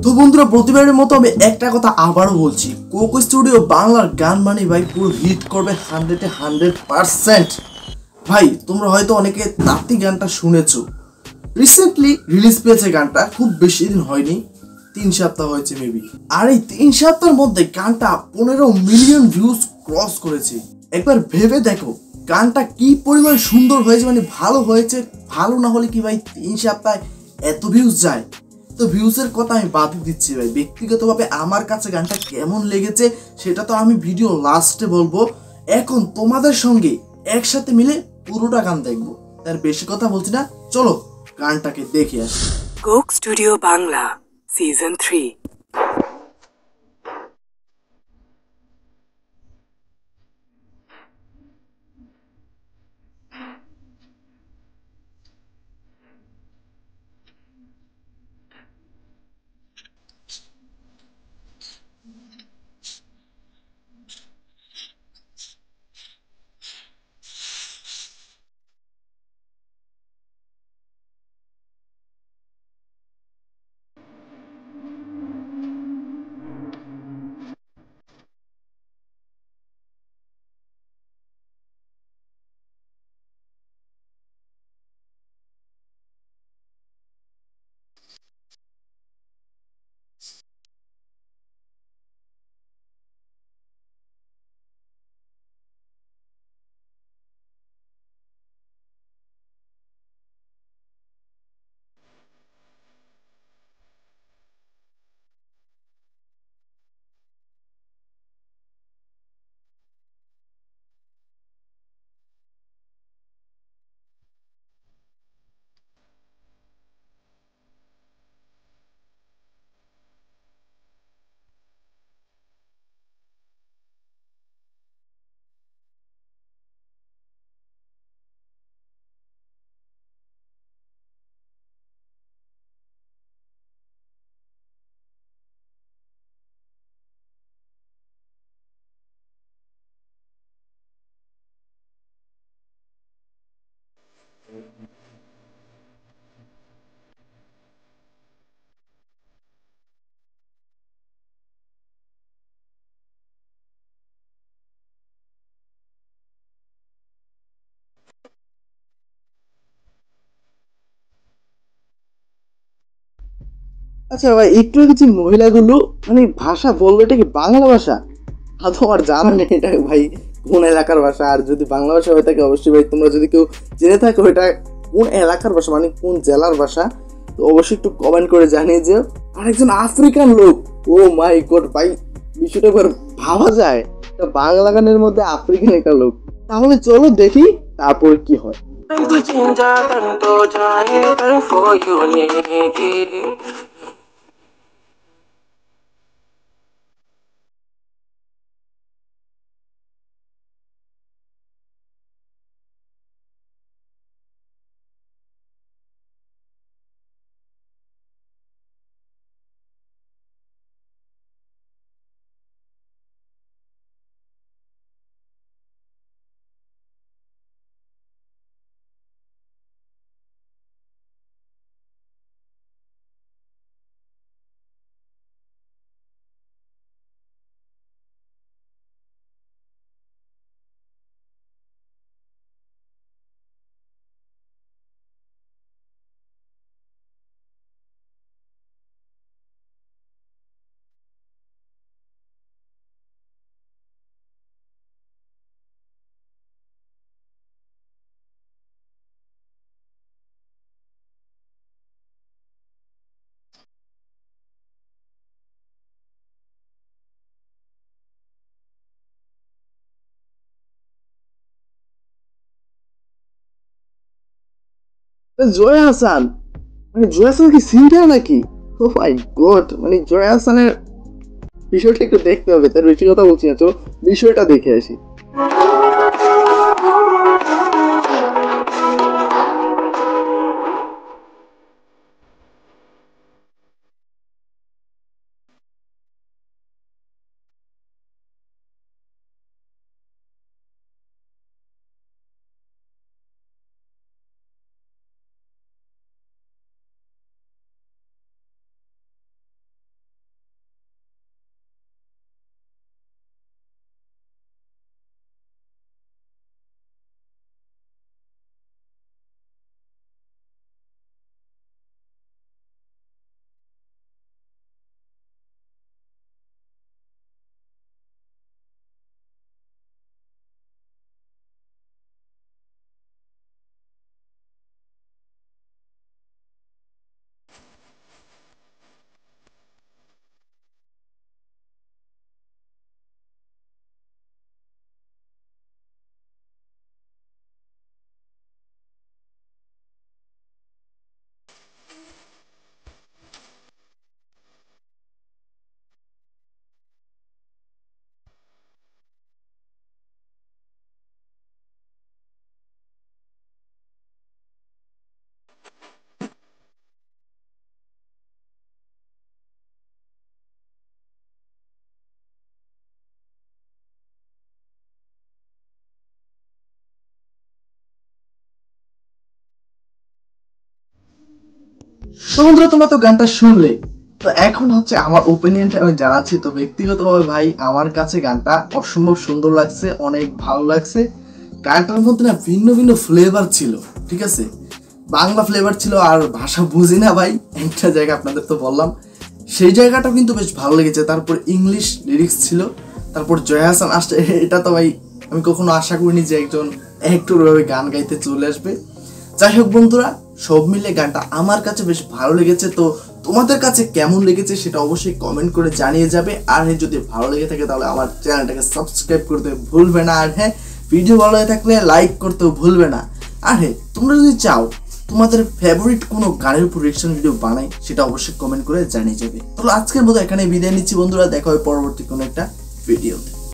তো বন্ধুরা, প্রতিবারের মতো আমি একটা কথা আবারও বলছি, কোকো স্টুডিও বাংলার গান মানে ভাই পুরো হিট করবে 100% ভাই। তোমরা হয়তো অনেকে তাঁতি গানটা শুনেছো, রিসেন্টলি রিলিজ পেয়েছে গানটা, খুব বেশি দিন হয়নি, 3 সপ্তাহ হয়েছে মেবি। আর এই 3 সপ্তাহের মধ্যে গানটা 15 মিলিয়ন ভিউজ ক্রস করেছে। একবার ভেবে দেখো গানটা কি পরিমাণ সুন্দর হয়েছে, মানে ভালো হয়েছে। ভালো না হলে কি ভাই 3 সপ্তাহে এত ভিউজ যায়? তো ভিউজের কথা আমি বাদ দিচ্ছি ভাই, ব্যক্তিগতভাবে আমার কাছে গানটা কেমন লেগেছে সেটা তো আমি ভিডিও লাস্টে বলবো। এখন তোমাদের সঙ্গে একসাথে মিলে পুরোটা গান দেখবো, তার বেশি কথা বলছি না, চলো গানটাকে দেখে আসি। Coke studio Bangla season 3। আচ্ছা ভাই, একটু আগে যে মহিলাগুলো মানে ভাষা বললো, এটা কি বাংলা ভাষা? আদৌ আর জানা নেই এটা ভাই কোন এলাকার ভাষা। আর যদি বাংলা ভাষা হয়ে থাকে অবশ্যই ভাই তোমরা যদি কেউ জেনে থাকো এটা কোন এলাকার ভাষা, মানে কোন জেলার ভাষা, তো অবশ্যই একটু কমেন্ট করে জানিয়ে যেও। আর একজন আফ্রিকান লোক, ও মাই গড ভাই, বিষয়টা একবার ভাবা যায়, একটা বাংলা গানের মধ্যে আফ্রিকান একটা লোক। তাহলে চলো দেখি তারপর কি হয়। জয়া হাসান, মানে জয়া হাসান কি সিঙ্গার নাকি? ও মাই গড, মানে জয়া হাসানের বিষয়টা একটু দেখতে হবে, তার বেশি কথা বলছি না, তো বিষয়টা দেখে আসি। তো বন্ধুরা তোমরা তো গানটা শুনলে, তো এখন হচ্ছে আমার ওপিনিয়নটা আমি জানাচ্ছি। তো ব্যক্তিগতভাবে ভাই আমার কাছে গানটা অসম্ভব সুন্দর লাগছে, অনেক ভালো লাগছে। গানটার মধ্যে না ভিন্ন ভিন্ন ফ্লেভার ছিল, ঠিক আছে, বাংলা ফ্লেভার ছিল, আর ভাষা বুঝি না ভাই একটা জায়গা আপনাদের তো বললাম, সেই জায়গাটা কিন্তু বেশ ভালো লেগেছে। তারপর ইংলিশ লিরিক্স ছিল, তারপর জয়া হাসান আসছে, এটা তো ভাই আমি কখনো আশা করিনি যে একজন অ্যাক্টর ভাবে গান গাইতে চলে আসবে। যাই হোক বন্ধুরা, সব মিলে গানটা আমার কাছে বেশ ভালো লেগেছে। তো তোমাদের কাছে কেমন লেগেছে সেটা অবশ্যই কমেন্ট করে জানিয়ে যাবে। আর হ্যাঁ, যদি ভালো লেগে থাকে তাহলে আমার চ্যানেলটাকে সাবস্ক্রাইব করতে ভুলবে না। আর হ্যাঁ, ভিডিও ভালো লেগে থাকলে লাইক করতেও ভুলবে না। আর হ্যাঁ, তোমরা যদি চাও তোমাদের ফেভারিট কোনো গানের উপর রিঅ্যাকশন ভিডিও বানাই, সেটা অবশ্যই কমেন্ট করে জানিয়ে যাবে। তো আজকের মতো এখানে বিদায় নিচ্ছি বন্ধুরা, দেখা হয় পরবর্তী কোনো একটা ভিডিওতে।